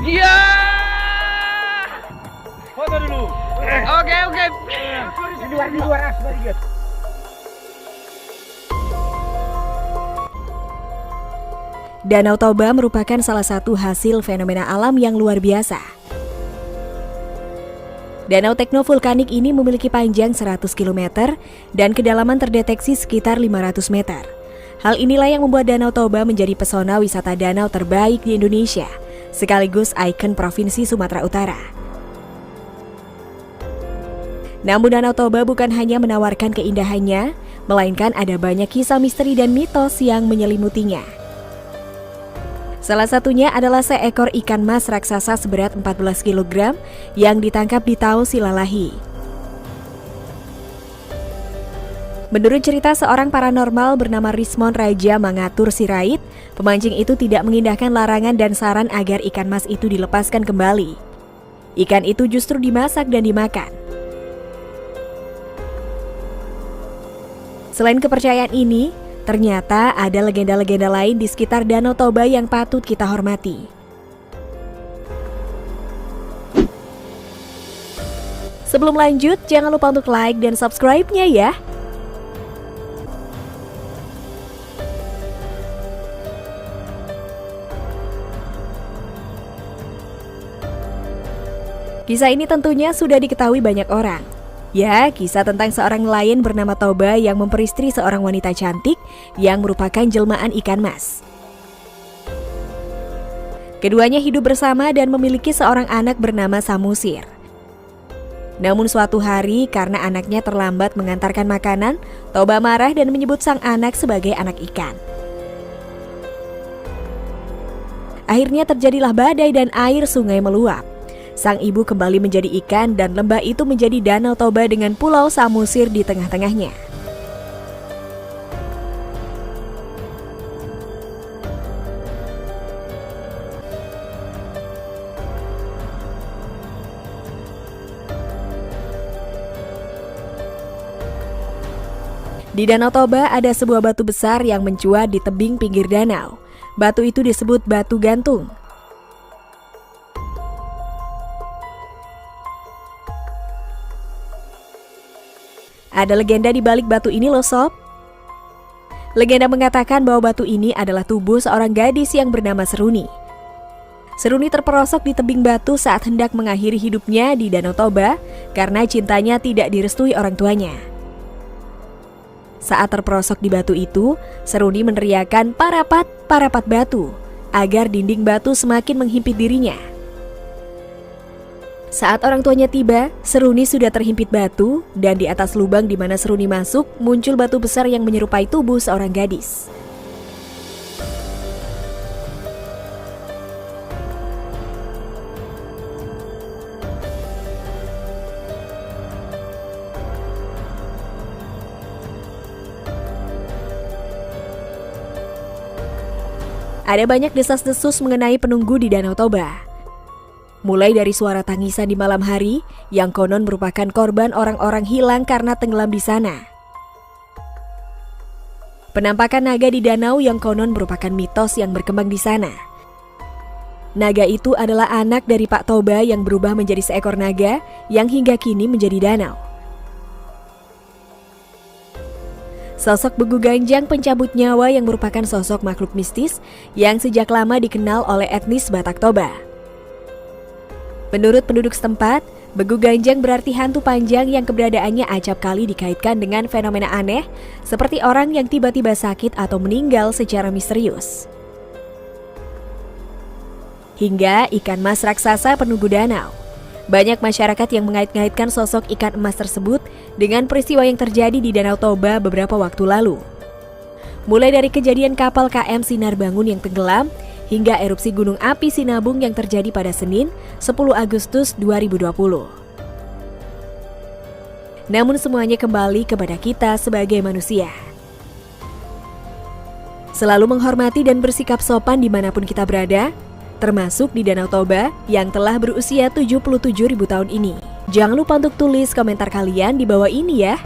Iya. Foto dulu. Oke. Di luar sedikit. Danau Toba merupakan salah satu hasil fenomena alam yang luar biasa. Danau teknovulkanik ini memiliki panjang 100 km dan kedalaman terdeteksi sekitar 500 meter. Hal inilah yang membuat Danau Toba menjadi pesona wisata danau terbaik di Indonesia, sekaligus ikon Provinsi Sumatera Utara. Namun Danau Toba bukan hanya menawarkan keindahannya, melainkan ada banyak kisah misteri dan mitos yang menyelimutinya. Salah satunya adalah seekor ikan mas raksasa seberat 14 kg yang ditangkap di Taos Silalahi. Menurut cerita seorang paranormal bernama Rismon Raja Mangatur Sirait, pemancing itu tidak mengindahkan larangan dan saran agar ikan mas itu dilepaskan kembali. Ikan itu justru dimasak dan dimakan. Selain kepercayaan ini, ternyata ada legenda-legenda lain di sekitar Danau Toba yang patut kita hormati. Sebelum lanjut, jangan lupa untuk like dan subscribe-nya ya. Kisah ini tentunya sudah diketahui banyak orang. Ya, kisah tentang seorang nelayan bernama Toba yang memperistri seorang wanita cantik yang merupakan jelmaan ikan mas. Keduanya hidup bersama dan memiliki seorang anak bernama Samusir. Namun suatu hari karena anaknya terlambat mengantarkan makanan, Toba marah dan menyebut sang anak sebagai anak ikan. Akhirnya terjadilah badai dan air sungai meluap. Sang ibu kembali menjadi ikan dan lembah itu menjadi Danau Toba dengan pulau Samusir di tengah-tengahnya. Di Danau Toba ada sebuah batu besar yang mencuat di tebing pinggir danau. Batu itu disebut batu gantung. Ada legenda di balik batu ini loh sob. Legenda mengatakan bahwa batu ini adalah tubuh seorang gadis yang bernama Seruni. Seruni terperosok di tebing batu saat hendak mengakhiri hidupnya di Danau Toba karena cintanya tidak direstui orang tuanya. Saat terperosok di batu itu, Seruni meneriakkan parapat, parapat batu agar dinding batu semakin menghimpit dirinya. Saat orang tuanya tiba, Seruni sudah terhimpit batu dan di atas lubang di mana Seruni masuk muncul batu besar yang menyerupai tubuh seorang gadis. Ada banyak desas-desus mengenai penunggu di Danau Toba. Mulai dari suara tangisan di malam hari yang konon merupakan korban orang-orang hilang karena tenggelam di sana. Penampakan naga di danau yang konon merupakan mitos yang berkembang di sana. Naga itu adalah anak dari Pak Toba yang berubah menjadi seekor naga yang hingga kini menjadi danau. Sosok Begu Ganjang pencabut nyawa yang merupakan sosok makhluk mistis yang sejak lama dikenal oleh etnis Batak Toba. Menurut penduduk setempat, Begu Ganjang berarti hantu panjang yang keberadaannya acap kali dikaitkan dengan fenomena aneh seperti orang yang tiba-tiba sakit atau meninggal secara misterius. Hingga ikan mas raksasa penunggu danau. Banyak masyarakat yang mengait-ngaitkan sosok ikan emas tersebut dengan peristiwa yang terjadi di Danau Toba beberapa waktu lalu. Mulai dari kejadian kapal KM Sinar Bangun yang tenggelam, hingga erupsi gunung api Sinabung yang terjadi pada Senin, 10 Agustus 2020. Namun semuanya kembali kepada kita sebagai manusia. Selalu menghormati dan bersikap sopan dimanapun kita berada, termasuk di Danau Toba yang telah berusia 77.000 tahun ini. Jangan lupa untuk tulis komentar kalian di bawah ini ya.